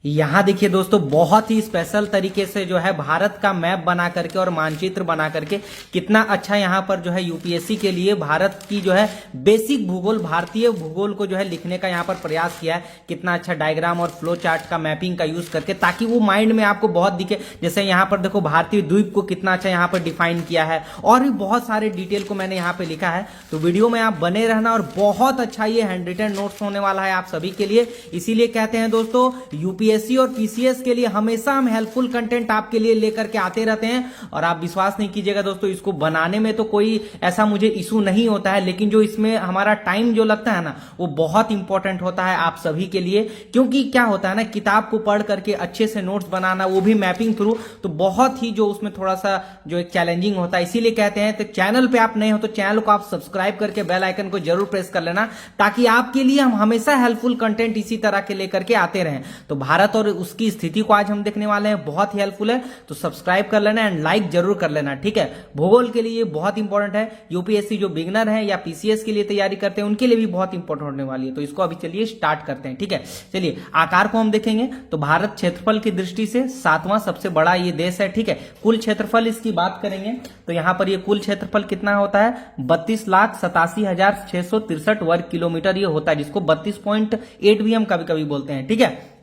यहाँ देखिए दोस्तों, बहुत ही स्पेशल तरीके से जो है भारत का मैप बना करके और मानचित्र बना करके कितना अच्छा यहाँ पर जो है यूपीएससी के लिए भारत की जो है बेसिक भूगोल, भारतीय भूगोल को जो है लिखने का यहाँ पर प्रयास किया है। कितना अच्छा डायग्राम और फ्लो चार्ट का मैपिंग का यूज करके, ताकि वो माइंड में आपको बहुत दिखे। जैसे यहाँ पर देखो, भारतीय द्वीप को कितना अच्छा यहाँ पर डिफाइन किया है और भी बहुत सारे डिटेल को मैंने यहाँ पे लिखा है। तो वीडियो में आप बने रहना और बहुत अच्छा ये हैंड रिटन नोट्स होने वाला है आप सभी के लिए। इसीलिए कहते हैं दोस्तों, यूपीएससी और पीसीएस के लिए हमेशा हम हेल्पफुल कंटेंट आपके लिए लेकर के आते रहते हैं। और आप विश्वास नहीं कीजिएगा दोस्तों, इसको बनाने में तो कोई ऐसा मुझे इशू नहीं होता है, लेकिन जो इसमें हमारा टाइम जो लगता है ना, वो बहुत इंपॉर्टेंट होता है आप सभी के लिए। क्योंकि क्या होता है ना, किताब को पढ़ करके अच्छे से नोट्स बनाना, वो भी मैपिंग थ्रू, तो बहुत ही जो उसमें थोड़ा सा जो एक चैलेंजिंग होता है। इसीलिए कहते हैं, तो चैनल पे आप नए हो तो चैनल को आप सब्सक्राइब करके बेल आइकन को जरूर प्रेस कर लेना, ताकि आपके लिए हम हमेशा हेल्पफुल कंटेंट इसी तरह के लेकर के आते रहें। तो भारत और उसकी स्थिति को आज हम देखने वाले हैं, बहुत ही हेल्पफुल है। तो सब्सक्राइब कर लेना एंड लाइक जरूर कर लेना, ठीक है। भूगोल के लिए ये बहुत इंपॉर्टेंट है। यूपीएससी जो बिगनर है या पीसीएस के लिए तैयारी करते हैं, उनके लिए भी बहुत इंपॉर्टेंट होने वाली है। तो इसको अभी चलिए स्टार्ट करते हैं, ठीक है। चलिए, आकार को हम देखेंगे तो भारत क्षेत्रफल की दृष्टि से 7वां सबसे बड़ा ये देश है, ठीक है। कुल क्षेत्रफल इसकी बात करेंगे तो यहां पर ये कुल क्षेत्रफल कितना होता है, 32,87,663 वर्ग किलोमीटर ये होता है, जिसको 32.8 भी हम कभी कभी बोलते हैं, ठीक है।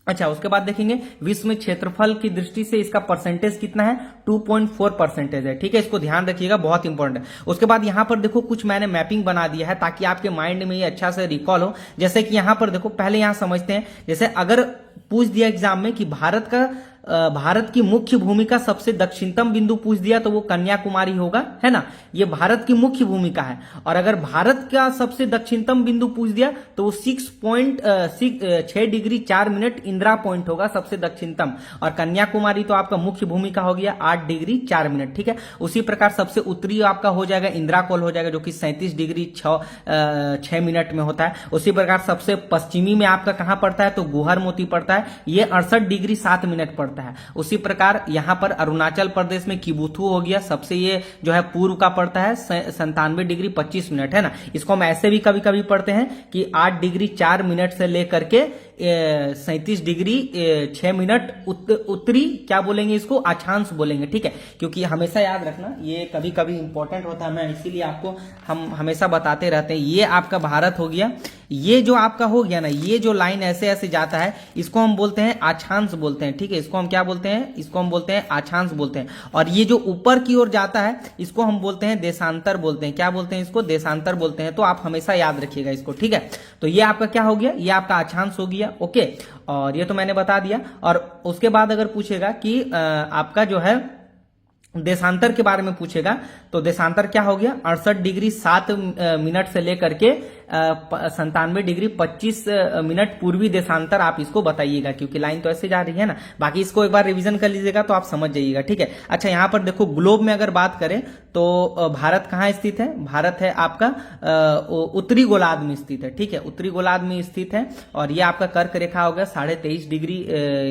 अच्छा, उसके बाद देखेंगे विश्व में क्षेत्रफल की दृष्टि से इसका परसेंटेज कितना है, 2.4% है, ठीक है। इसको ध्यान रखिएगा, बहुत इंपॉर्टेंट है। उसके बाद यहां पर देखो, कुछ मैंने मैपिंग बना दिया है ताकि आपके माइंड में ये अच्छा से रिकॉल हो। जैसे कि यहां पर देखो, पहले यहां समझते हैं। जैसे अगर पूछ दिया एग्जाम में कि भारत की मुख्य भूमि का सबसे दक्षिणतम बिंदु पूछ दिया, तो वो कन्याकुमारी होगा, है ना। ये भारत की मुख्य भूमिका है। और अगर भारत का सबसे दक्षिणतम बिंदु पूछ दिया तो वो 6 डिग्री 4 मिनट इंदिरा पॉइंट होगा, सबसे दक्षिणतम। और कन्याकुमारी तो आपका मुख्य भूमिका हो गया 8 डिग्री 4 मिनट, ठीक है। उसी प्रकार सबसे उत्तरी आपका हो जाएगा इंदिरा कोल हो जाएगा, जो कि 37 डिग्री 6 मिनट में होता है। उसी प्रकार सबसे पश्चिमी में आपका कहां पड़ता है, तो गुहर मोती पड़ता है, ये 68 डिग्री 7 मिनट पड़ता है। उसी प्रकार यहां पर अरुणाचल प्रदेश में किबुथु हो गया, सबसे ये जो है पूर्व का पड़ता है, 97 डिग्री 25 मिनट, है ना। इसको हम ऐसे भी कभी कभी पढ़ते हैं कि 8 डिग्री 4 मिनट से लेकर के 37 डिग्री 6 मिनट उत्तरी, क्या बोलेंगे इसको, अक्षांश बोलेंगे, ठीक है। क्योंकि हमेशा याद रखना, ये कभी कभी इंपॉर्टेंट होता है, मैं इसीलिए आपको हम हमेशा बताते रहते हैं। ये आपका भारत हो गया, ये जो आपका हो गया ना, ये जो लाइन ऐसे ऐसे जाता है, इसको हम बोलते हैं अक्षांश बोलते हैं, ठीक है। इसको हम क्या बोलते हैं, इसको हम बोलते हैं अक्षांश बोलते हैं। और ये जो ऊपर की ओर जाता है, इसको हम बोलते हैं देशांतर बोलते हैं। क्या बोलते हैं इसको, देशांतर बोलते हैं। तो आप हमेशा याद रखिएगा इसको, ठीक है। तो ये आपका क्या हो गया, ये आपका अक्षांश हो गया, ओके। और ये तो मैंने बता दिया। और उसके बाद अगर पूछेगा कि आपका जो है देशांतर के बारे में पूछेगा, तो देशांतर क्या हो गया, 68 डिग्री 7 मिनट से लेकर के 97 डिग्री 25 मिनट पूर्वी देशांतर आप इसको बताइएगा, क्योंकि लाइन तो ऐसे जा रही है ना। बाकी इसको एक बार रिवीजन कर लीजिएगा तो आप समझ जाइएगा, ठीक है। अच्छा, यहाँ पर देखो, ग्लोब में अगर बात करें तो भारत कहाँ स्थित है, भारत है आपका उत्तरी गोलार्ध में स्थित है, ठीक है। उत्तरी गोलार्ध में स्थित है। और ये आपका कर्क रेखा हो गया 23.5 डिग्री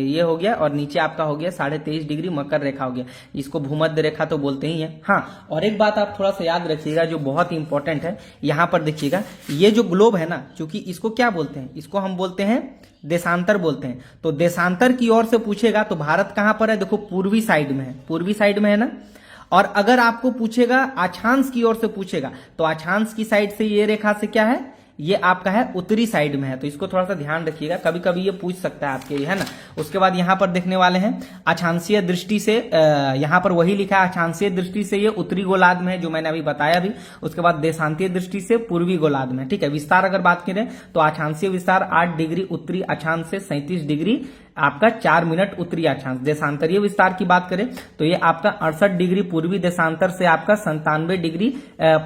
ये हो गया, और नीचे आपका हो गया 23.5 डिग्री मकर रेखा हो गया, इसको भूमध्य रेखा तो बोलते ही है। हाँ, और एक बात आप थोड़ा सा याद रखिएगा जो बहुत ही इंपॉर्टेंट है, यहां पर देखिएगा, ये जो ग्लोब है ना, क्योंकि इसको क्या बोलते हैं, इसको हम बोलते हैं देशांतर बोलते हैं। तो देशांतर की ओर से पूछेगा तो भारत कहां पर है, देखो पूर्वी साइड में है, पूर्वी साइड में है ना। और अगर आपको पूछेगा अक्षांश की ओर से पूछेगा, तो अक्षांश की साइड से ये रेखा से क्या है, ये आपका है उत्तरी साइड में है। तो इसको थोड़ा सा ध्यान रखिएगा, कभी कभी ये पूछ सकता है आपके लिए, है ना। उसके बाद यहां पर देखने वाले हैं अक्षांशीय दृष्टि से, यहां पर वही लिखा है, अक्षांशीय दृष्टि से ये उत्तरी गोलार्ध में है, जो मैंने अभी बताया भी। उसके बाद देशांतीय दृष्टि से पूर्वी गोलार्ध में, ठीक है। विस्तार अगर बात करें तो अक्षांशीय विस्तार 8 डिग्री उत्तरी अक्षांश से 37 डिग्री आपका 4 मिनट उत्तरी अक्षांश। देशांतरीय विस्तार की बात करें तो ये आपका 68 डिग्री पूर्वी देशांतर से आपका 97 डिग्री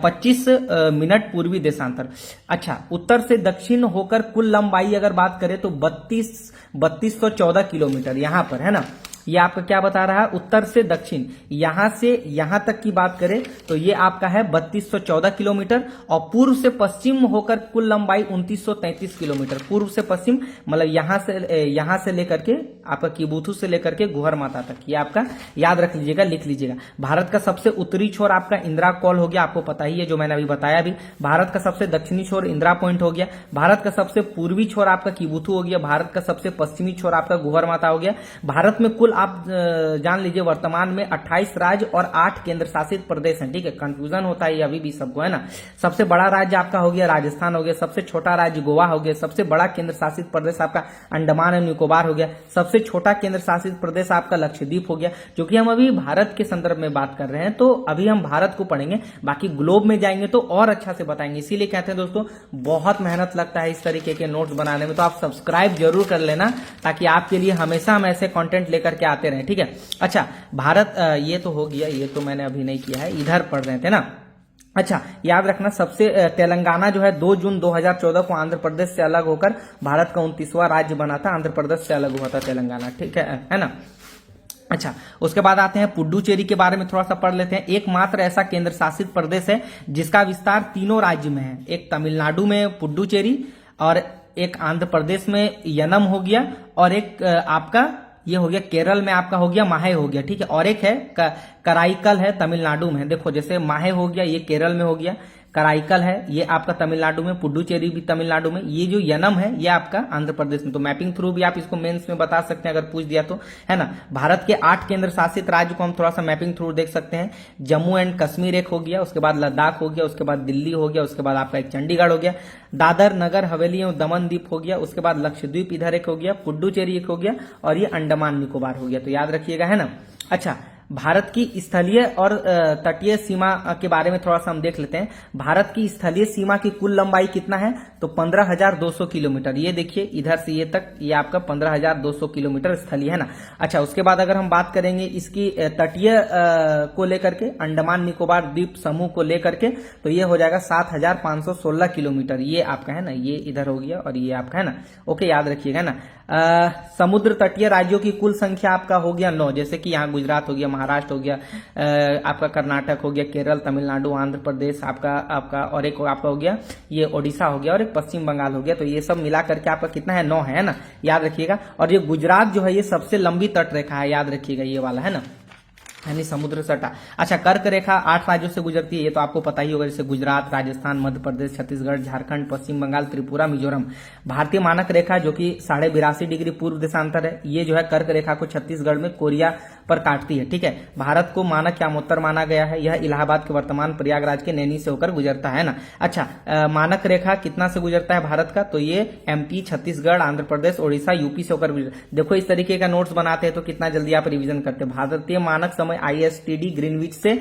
25 मिनट पूर्वी देशांतर। अच्छा, उत्तर से दक्षिण होकर कुल लंबाई अगर बात करें तो 3214 किलोमीटर यहां पर, है ना। ये आपका क्या बता रहा है, उत्तर से दक्षिण, यहां से यहां तक की बात करें तो ये आपका है 3214 किलोमीटर। और पूर्व से पश्चिम होकर कुल लंबाई 2933 किलोमीटर। पूर्व से पश्चिम मतलब यहां से लेकर के आपका किबुथु से लेकर के गुहर माता तक, ये आपका याद रख लीजिएगा, लिख लीजिएगा। भारत का सबसे उत्तरी छोर आपका इंदिरा कॉल हो गया, आपको पता ही है जो मैंने अभी बताया भी। भारत का सबसे दक्षिणी छोर इंदिरा पॉइंट हो गया। भारत का सबसे पूर्वी छोर आपका किबुथु हो गया। भारत का सबसे पश्चिमी छोर आपका गुहर माता हो गया। भारत में कुल आप जान लीजिए वर्तमान में 28 राज्य और 8 केंद्र शासित प्रदेश हैं, ठीक है। कंफ्यूजन होता है अभी भी सबको, है ना। सबसे बड़ा राज्य आपका हो गया राजस्थान हो गया, सबसे छोटा राज्य गोवा हो गया, सबसे बड़ा केंद्र शासित प्रदेश आपका अंडमान एंड निकोबार हो गया, सबसे छोटा केंद्र शासित प्रदेश आपका लक्षद्वीप हो गया। जो कि हम अभी भारत के संदर्भ में बात कर रहे हैं, तो अभी हम भारत को पढ़ेंगे, बाकी ग्लोब में जाएंगे तो और अच्छा से बताएंगे। इसीलिए कहते हैं दोस्तों बहुत मेहनत लगता है इस तरीके के नोट्स बनाने में, तो आप सब्सक्राइब जरूर कर लेना ताकि आपके लिए हमेशा हम ऐसे कंटेंट लेकर के आते रहें, ठीक है। अच्छा, भारत ये तो हो गया, ये तो मैंने अभी नहीं किया है, इधर पढ़ रहे थे ना। अच्छा, याद रखना सबसे तेलंगाना जो है 2 जून 2014 को आंध्र प्रदेश से अलग होकर भारत का 29वां राज्य बना था। आंध्र प्रदेश से अलग हुआ था तेलंगाना, ठीक है ना। अच्छा, उसके बाद आते हैं पुडुचेरी के बारे में थोड़ा सा पढ़ लेते हैं। एकमात्र ऐसा केंद्र शासित प्रदेश है जिसका विस्तार तीनों राज्य में है। एक तमिलनाडु में पुडुचेरी, और एक आंध्र प्रदेश में यनम हो गया, और एक आपका ये हो गया केरल में आपका हो गया माहे हो गया, ठीक है। और एक है कराईकल है तमिलनाडु में। देखो जैसे माहे हो गया ये केरल में हो गया, कराईकल है ये आपका तमिलनाडु में, पुडुचेरी भी तमिलनाडु में, ये जो यनम है ये आपका आंध्र प्रदेश में। तो मैपिंग थ्रू भी आप इसको मेंस में बता सकते हैं अगर पूछ दिया तो, है ना। भारत के 8 केंद्र शासित राज्य को हम थोड़ा सा मैपिंग थ्रू देख सकते हैं। जम्मू एंड कश्मीर एक हो गया, उसके बाद लद्दाख हो गया, उसके बाद दिल्ली हो गया, उसके बाद आपका एक चंडीगढ़ हो गया, दादर नगर हवेली और दमन द्वीप हो गया, उसके बाद लक्षद्वीप इधर एक हो गया, पुडुचेरी एक हो गया, और ये अंडमान निकोबार हो गया। तो याद रखिएगा, है ना। अच्छा, भारत की स्थलीय और तटीय सीमा के बारे में थोड़ा सा हम देख लेते हैं। भारत की स्थलीय सीमा की कुल लंबाई कितना है, तो 15,200 किलोमीटर। ये देखिए इधर से ये तक, ये आपका 15,200 किलोमीटर स्थलीय है ना। अच्छा, उसके बाद अगर हम बात करेंगे इसकी तटीय को लेकर के, अंडमान निकोबार द्वीप समूह को लेकर के, तो ये हो जाएगा 7,516 किलोमीटर। ये आपका है ना, ये इधर हो गया और ये आपका है ना। ओके, याद रखिएगा ना। समुद्र तटीय राज्यों की कुल संख्या आपका हो गया 9, जैसे कि यहाँ गुजरात हो गया, महाराष्ट्र हो गया, आपका कर्नाटक हो गया, केरल, तमिलनाडु, आंध्र प्रदेश आपका और एक आपका हो गया ये ओडिशा हो गया, और एक पश्चिम बंगाल हो गया। तो ये सब मिला करके आपका कितना है, 9 है ना, याद रखिएगा। और ये गुजरात जो है ये सबसे लंबी तट रेखा है, याद रखिएगा, ये वाला है ना, यानी समुद्र सटा। अच्छा, कर्क रेखा 8 राज्यों से गुजरती है, ये तो आपको पता ही होगा, जैसे गुजरात, राजस्थान, मध्य प्रदेश, छत्तीसगढ़, झारखंड, पश्चिम बंगाल, त्रिपुरा, मिजोरम। भारतीय मानक रेखा जो कि 82.5 डिग्री पूर्व देशांतर है, ये जो है कर्क रेखा को छत्तीसगढ़ में कोरिया पर काटती है, ठीक है। भारत को मानक यामोत्तर माना गया है, यह इलाहाबाद के वर्तमान प्रयागराज के नैनी से होकर गुजरता है ना। अच्छा, मानक रेखा कितना से गुजरता है भारत का, तो ये एमपी, छत्तीसगढ़, आंध्र प्रदेश, ओडिशा, यूपी से होकर गुजरता है। देखो इस तरीके का नोट्स बनाते हैं तो कितना जल्दी आप रिवीजन करते हैं। भारतीय मानक समय ISTD ग्रीनविच से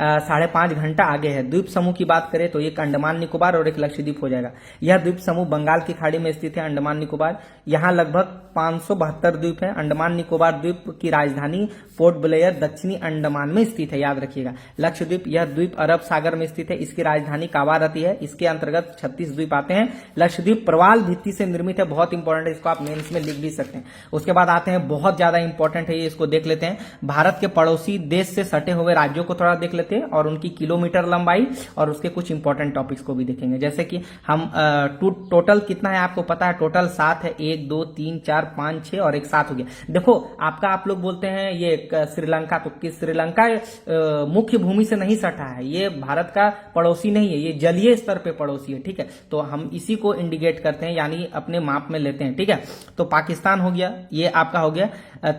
5.5 घंटा आगे है। द्वीप समूह की बात करें तो एक अंडमान निकोबार और एक लक्षद्वीप हो जाएगा। यह द्वीप समूह बंगाल की खाड़ी में स्थित है, अंडमान निकोबार। यहाँ लगभग 572 द्वीप है। अंडमान निकोबार द्वीप की राजधानी पोर्ट ब्लेयर दक्षिणी अंडमान में स्थित है, याद रखिएगा। लक्षद्वीप, यह द्वीप अरब सागर में स्थित है, इसकी राजधानी कावारती है। इसके अंतर्गत 36 द्वीप आते हैं। लक्षद्वीप प्रवाल भित्ति से निर्मित है, बहुत इंपॉर्टेंट है, इसको आप मेंस में लिख भी सकते हैं। उसके बाद आते हैं, बहुत ज्यादा इंपॉर्टेंट है ये, इसको देख लेते हैं। भारत के पड़ोसी देश से सटे हुए राज्यों को थोड़ा देख लेते हैं और उनकी किलोमीटर लंबाई और उसके कुछ इंपॉर्टेंट टॉपिक्स को भी देखेंगे। जैसे कि हम टोटल कितना है आपको पता है, टोटल 7 है, 1 2 3 4 5 6 और एक 7 हो गया। देखो आपका, आप लोग बोलते हैं ये श्रीलंका, तो कि श्रीलंका मुख्य भूमि से नहीं सटा है, ये भारत का पड़ोसी नहीं है, ये जलीय स्तर पे पड़ोसी है, ठीक है। तो हम इसी को इंडिकेट करते हैं, यानी अपने माप में लेते हैं, ठीक है। तो पाकिस्तान हो गया, ये आपका हो गया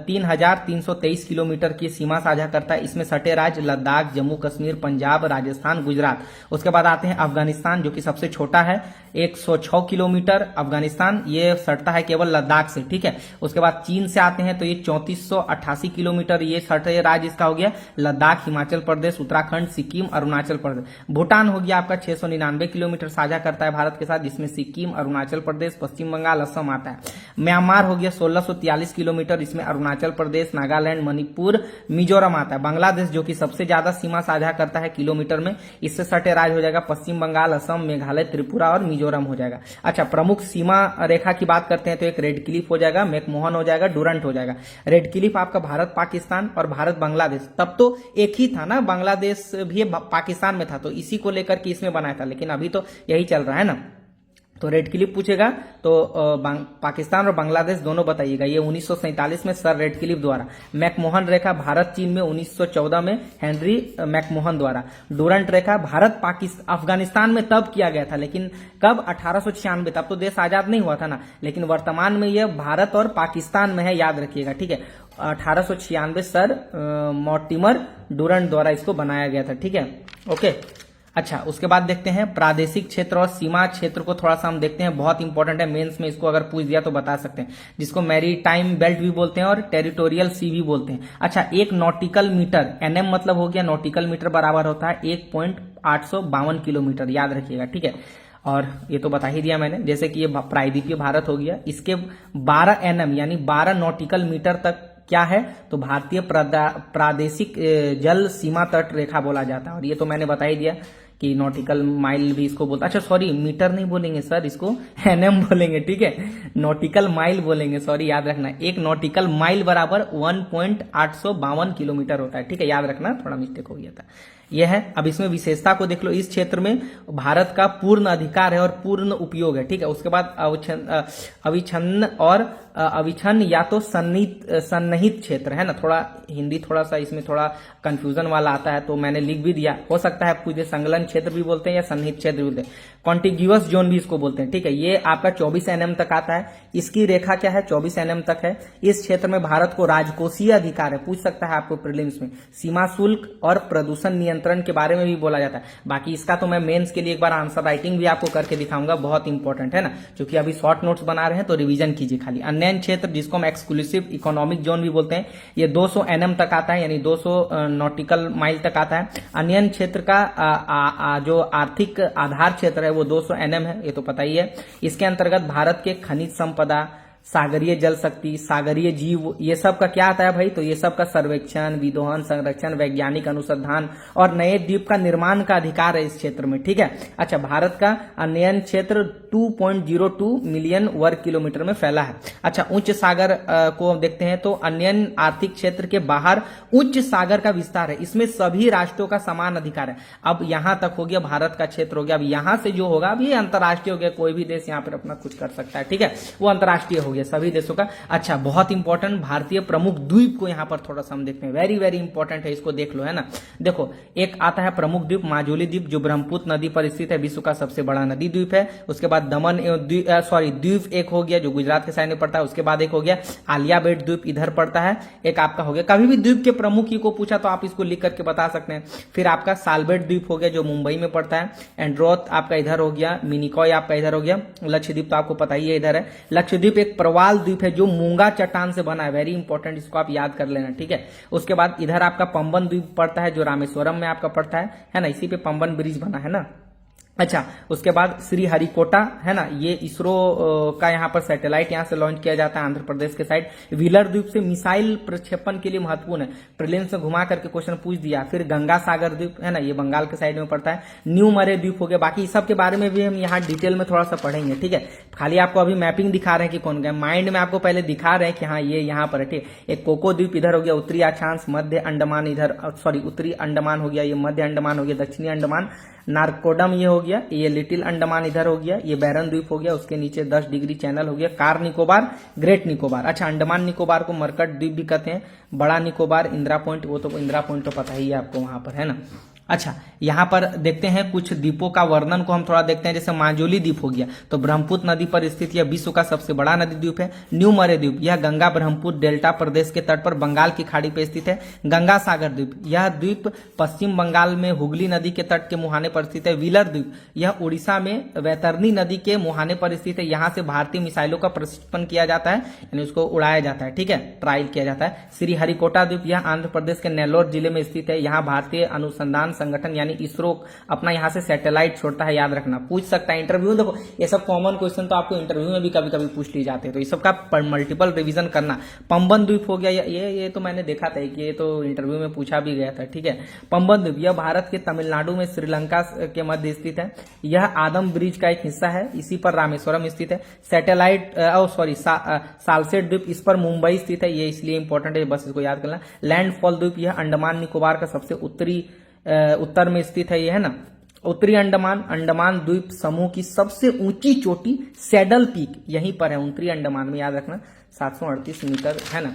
3,323 किलोमीटर की सीमा साझा करता है। इसमें सटे राज्य लद्दाख, जम्मू कश्मीर, पंजाब, राजस्थान, गुजरात। उसके बाद आते हैं अफगानिस्तान जो कि सबसे छोटा है, 106 किलोमीटर। अफगानिस्तान ये सटता है केवल लद्दाख से, ठीक है। उसके बाद चीन से आते हैं तो ये 3488 किलोमीटर, ये सटे राज्य इसका हो गया लद्दाख, हिमाचल प्रदेश, उत्तराखंड, सिक्किम, अरुणाचल प्रदेश। भूटान हो गया आपका 699 किलोमीटर साझा करता है भारत के साथ, जिसमें सिक्किम, अरुणाचल प्रदेश, पश्चिम बंगाल, असम आता है। म्यांमार हो गया 1643 किलोमीटर, इसमें अरुणाचल प्रदेश, नागालैंड, मणिपुर, मिजोरम आता है। बांग्लादेश जो कि सबसे ज्यादा सीमा साझा करता है किलोमीटर में, इससे सटे राज्य हो जाएगा पश्चिम बंगाल, असम, मेघालय, त्रिपुरा और मिजोरम हो जाएगा। अच्छा, प्रमुख सीमा रेखा की बात करते हैं तो एक रेड क्लिफ हो जाएगा, मैकमोहन हो जाएगा, डुरंट हो जाएगा। रेड क्लिफ आपका भारत पाकिस्तान और भारत बांग्लादेश, तब तो एक ही था ना, बांग्लादेश भी पाकिस्तान में था, तो इसी को लेकर के इसमें बनाया था, लेकिन अभी तो यही चल रहा है ना। तो रेड क्लिफ पूछेगा तो पाकिस्तान और बांग्लादेश दोनों बताइएगा। ये 1947 में सर रेड क्लिफ द्वारा। मैकमोहन रेखा भारत चीन में 1914 में हेनरी मैकमोहन द्वारा। डूरंट रेखा भारत पाकिस्तान अफगानिस्तान में तब किया गया था, लेकिन कब? 1896। तब तो देश आजाद नहीं हुआ था ना, लेकिन वर्तमान में यह भारत और पाकिस्तान में है, याद रखिएगा, ठीक है। 1896 सर मॉर्टिमर डूरंट द्वारा इसको बनाया गया था, ठीक है, ओके। अच्छा, उसके बाद देखते हैं प्रादेशिक क्षेत्र और सीमा क्षेत्र को थोड़ा सा हम देखते हैं, बहुत इंपॉर्टेंट है, मेंस में इसको अगर पूछ दिया तो बता सकते हैं, जिसको मैरीटाइम बेल्ट भी बोलते हैं और टेरिटोरियल सी भी बोलते हैं। अच्छा, एक नॉटिकल मीटर, एनएम मतलब हो गया नॉटिकल मीटर, बराबर होता है 1.852 किलोमीटर, याद रखिएगा, ठीक है। और ये तो बता ही दिया मैंने, जैसे कि ये प्रायद्वीपीय भारत हो गया, इसके 12 एनएम यानी 12 नॉटिकल मीटर तक क्या है, तो भारतीय प्रादेशिक जल सीमा तट रेखा बोला जाता है। और ये तो मैंने बता ही दिया कि नॉटिकल माइल भी इसको बोलते, अच्छा सॉरी मीटर नहीं बोलेंगे सर, इसको एनएम बोलेंगे, ठीक है, नॉटिकल माइल बोलेंगे, सॉरी याद रखना। एक नॉटिकल माइल बराबर 1.852 किलोमीटर होता है, ठीक है, याद रखना, थोड़ा मिस्टेक हो गया था। यह है। अब इसमें विशेषता को देख लो, इस क्षेत्र में भारत का पूर्ण अधिकार है और पूर्ण उपयोग है, ठीक है। उसके बाद अविच्छिन्न और अविच्छिन्न या तो सन्निहित क्षेत्र है ना, थोड़ा हिंदी थोड़ा सा इसमें थोड़ा कंफ्यूजन वाला आता है, तो मैंने लिख भी दिया, हो सकता है पूछे संलग्न क्षेत्र भी बोलते हैं या सन्निहित क्षेत्र भी बोलते हैं, कॉन्टिग्यूअस जोन भी इसको बोलते हैं, ठीक है। ये आपका 24 एनएम तक आता है, इसकी रेखा क्या है, 24 एनएम तक है। इस क्षेत्र में भारत को राजकोषीय अधिकार है, पूछ सकता है आपको प्रीलिम्स में। सीमा शुल्क और प्रदूषण नियंत्रण के बारे में भी बोला जाता है। बाकी इसका तो मैं मेंस के लिए एक बार आंसर राइटिंग भी आपको करके दिखाऊंगा, बहुत इंपॉर्टेंट है ना, क्योंकि अभी शॉर्ट नोट्स बना रहे हैं तो रिवीजन कीजिए खाली। अन्य क्षेत्र जिसको हम एक्सक्लूसिव इकोनॉमिक जोन भी बोलते हैं, ये 200 एनएम तक आता है, यानी 200 नॉटिकल माइल तक आता है। अन्य क्षेत्र का जो आर्थिक आधार क्षेत्र है वो 200 एनएम है, ये तो पता ही है। इसके अंतर्गत भारत के खनिज संपदा, सागरीय जल शक्ति, सागरीय जीव, ये सब का क्या आता है भाई, तो ये सब का सर्वेक्षण, विदोहन, संरक्षण, वैज्ञानिक अनुसंधान और नए द्वीप का निर्माण का अधिकार है इस क्षेत्र में, ठीक है। अच्छा, भारत का अन्यन क्षेत्र 2.02 मिलियन वर्ग किलोमीटर में फैला है। अच्छा, उच्च सागर को देखते हैं तो अन्यन आर्थिक क्षेत्र के बाहर उच्च सागर का विस्तार है, इसमें सभी राष्ट्रों का समान अधिकार है। अब यहां तक हो गया भारत का क्षेत्र हो गया, अब यहां से जो होगा अब ये अंतर्राष्ट्रीय हो गया, कोई भी देश यहां पर अपना कुछ कर सकता है, ठीक है, वो अंतर्राष्ट्रीय हो गया सभी देशों का। अच्छा, बहुत इंपॉर्टेंट भारतीय प्रमुख द्वीप को यहां पर थोड़ा सा हम देखते हैं, वेरी वेरी इंपॉर्टेंट है, इसको देख लो, है ना। देखो, एक आता है प्रमुख द्वीप माजुली द्वीप, जो ब्रह्मपुत्र नदी पर स्थित है, विश्व का सबसे बड़ा नदी द्वीप है। उसके बाद दमन द्वीप एक हो गया जो गुजरात के साइड में पड़ता है। उसके बाद एक हो गया आलिया बेट द्वीप, इधर पड़ता है। एक आपका हो गया, कभी भी द्वीप के प्रमुख ही को पूछा तो आप इसको लिख करके बता सकते हैं। फिर आपका सालबेट द्वीप हो गया जो मुंबई में पड़ता है। एंड्रोथ आपका इधर हो गया, मिनिकॉय आपका इधर हो गया। लक्षद्वीप तो आपको पता ही है इधर है। लक्षद्वीप एक प्रवाल द्वीप है जो मूंगा चट्टान से बना है, वेरी इंपॉर्टेंट, इसको आप याद कर लेना, ठीक है। उसके बाद इधर आपका पंबन द्वीप पड़ता है जो रामेश्वरम में आपका पड़ता है ना, इसी पे पंबन ब्रिज बना है ना। अच्छा, उसके बाद श्री हरिकोटा है ना, ये इसरो का यहाँ पर सैटेलाइट यहाँ से लॉन्च किया जाता है आंध्र प्रदेश के साइड। व्हीलर द्वीप से मिसाइल प्रक्षेपण के लिए महत्वपूर्ण है, प्रीलिम्स में घुमा करके क्वेश्चन पूछ दिया। फिर गंगा सागर द्वीप है ना, ये बंगाल के साइड में पड़ता है। न्यू मरे द्वीप हो गया। बाकी सब के बारे में भी हम यहाँ डिटेल में थोड़ा सा पढ़ेंगे, ठीक है। खाली आपको अभी मैपिंग दिखा रहे हैं कि कौन गया, माइंड में आपको पहले दिखा रहे हैं कि हाँ ये यहाँ पर है, ठीक। एक कोको द्वीप इधर हो गया, उत्तरी अक्षांश, मध्य अंडमान इधर, सॉरी उत्तरी अंडमान हो गया, ये मध्य अंडमान हो गया, दक्षिणी अंडमान, नारकोडम ये हो गया, ये लिटिल अंडमान इधर हो गया, ये बैरन द्वीप हो गया, उसके नीचे 10 डिग्री चैनल हो गया, कार निकोबार, ग्रेट निकोबार। अच्छा, अंडमान निकोबार को मरकट द्वीप भी कहते हैं। बड़ा निकोबार, इंदिरा पॉइंट, वो तो इंदिरा पॉइंट तो पता ही है आपको वहां पर, है ना। अच्छा, यहां पर देखते हैं कुछ द्वीपों का वर्णन को हम थोड़ा देखते हैं। जैसे माजुली द्वीप हो गया तो ब्रह्मपुत्र नदी पर स्थित यह विश्व का सबसे बड़ा नदी द्वीप है। न्यू मरे द्वीप, यह गंगा ब्रह्मपुत्र डेल्टा प्रदेश के तट पर बंगाल की खाड़ी पर स्थित है। गंगा सागर द्वीप, यह द्वीप पश्चिम बंगाल में हुगली नदी के तट के मुहाने पर स्थित है। व्हीलर द्वीप, यह उड़ीसा में वैतरनी नदी के मुहाने पर स्थित है। यहाँ से भारतीय मिसाइलों का प्रक्षेपण किया जाता है, यानी उसको उड़ाया जाता है, ठीक है, ट्रायल किया जाता है। श्री हरिकोटा द्वीप, यह आंध्र प्रदेश के नेल्लोर जिले में स्थित है। यहाँ भारतीय अनुसंधान संगठन यानी इसरो अपना यहाँ से सैटेलाइट छोड़ता है, याद रखना, पूछ सकता है इंटरव्यू। देखो ये सब कॉमन क्वेश्चन तो आपको इंटरव्यू में भी कभी कभी पूछ ली जाते हैं, तो ये सब का मल्टीपल रिवीजन करना। पंबन द्वीप हो गया, ये तो मैंने देखा था कि ये तो इंटरव्यू में पूछा भी गया था, ठीक है। पंबन द्वीप, यह भारत के तमिलनाडु में श्रीलंका के मध्य स्थित है। यह आदम ब्रिज का एक हिस्सा है, इसी पर रामेश्वरम स्थित है। सैटेलाइट सालसेट द्वीप, इस पर मुंबई स्थित है, ये इसलिए इंपॉर्टेंट है, बस इसको याद करना। लैंडफॉल द्वीप, यह अंडमान निकोबार का सबसे उत्तर में स्थित है, ये है ना। उत्तरी अंडमान, अंडमान द्वीप समूह की सबसे ऊंची चोटी सैडल पीक यहीं पर है, उत्तरी अंडमान में, याद रखना 738 मीटर है ना।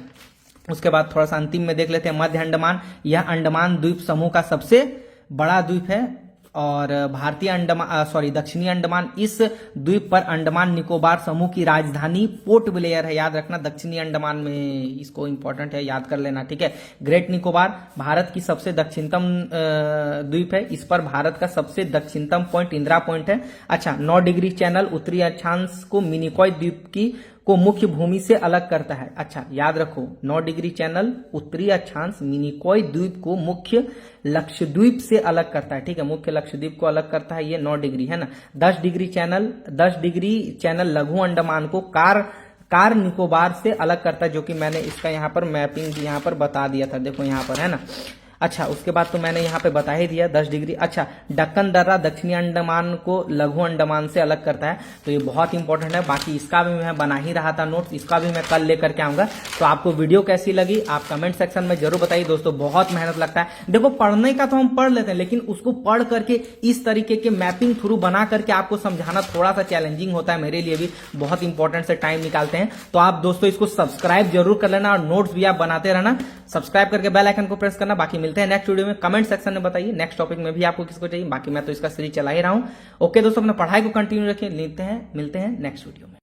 उसके बाद थोड़ा सा अंतिम में देख लेते हैं मध्य अंडमान। यह अंडमान द्वीप समूह का सबसे बड़ा द्वीप है। और भारतीय अंडमान दक्षिणी अंडमान, इस द्वीप पर अंडमान निकोबार समूह की राजधानी पोर्ट ब्लेयर है, याद रखना दक्षिणी अंडमान में, इसको इंपॉर्टेंट है, याद कर लेना, ठीक है। ग्रेट निकोबार भारत की सबसे दक्षिणतम द्वीप है, इस पर भारत का सबसे दक्षिणतम पॉइंट इंदिरा पॉइंट है। अच्छा, 9 डिग्री चैनल उत्तरी अक्षांश को मिनिकॉय द्वीप की को मुख्य भूमि से अलग करता है। अच्छा, याद रखो 9 डिग्री चैनल उत्तरी अक्षांश मिनिकॉय द्वीप को मुख्य लक्षद्वीप से अलग करता है, ठीक है, मुख्य लक्षद्वीप को अलग करता है, ये 9 डिग्री है ना। 10 डिग्री चैनल लघु अंडमान को कार निकोबार से अलग करता है, जो कि मैंने इसका यहाँ पर मैपिंग यहाँ पर बता दिया था, देखो यहाँ पर है ना। अच्छा, उसके बाद तो मैंने यहाँ पे बता ही दिया 10 डिग्री। अच्छा, दक्कन दर्रा दक्षिणी अंडमान को लघु अंडमान से अलग करता है, तो ये बहुत इंपॉर्टेंट है। बाकी इसका भी मैं बना ही रहा था नोट्स, इसका भी मैं कल लेकर के आऊंगा। तो आपको वीडियो कैसी लगी आप कमेंट सेक्शन में जरूर बताइए दोस्तों, बहुत मेहनत लगता है। देखो, पढ़ने का तो हम पढ़ लेते हैं, लेकिन उसको पढ़ करके इस तरीके के मैपिंग थ्रू बना करके आपको समझाना थोड़ा सा चैलेंजिंग होता है, मेरे लिए भी बहुत इंपॉर्टेंट से टाइम निकालते हैं। तो आप दोस्तों इसको सब्सक्राइब जरूर कर लेना और नोट्स भी आप बनाते रहना, सब्सक्राइब करके बेल आइकन को प्रेस करना। बाकी मिलते हैं नेक्स्ट वीडियो में, कमेंट सेक्शन में बताइए नेक्स्ट टॉपिक में भी आपको किसको चाहिए। बाकी मैं तो इसका सीरीज चला ही रहा हूं। ओके दोस्तों, अपना पढ़ाई को कंटिन्यू रखिए, मिलते हैं नेक्स्ट वीडियो में।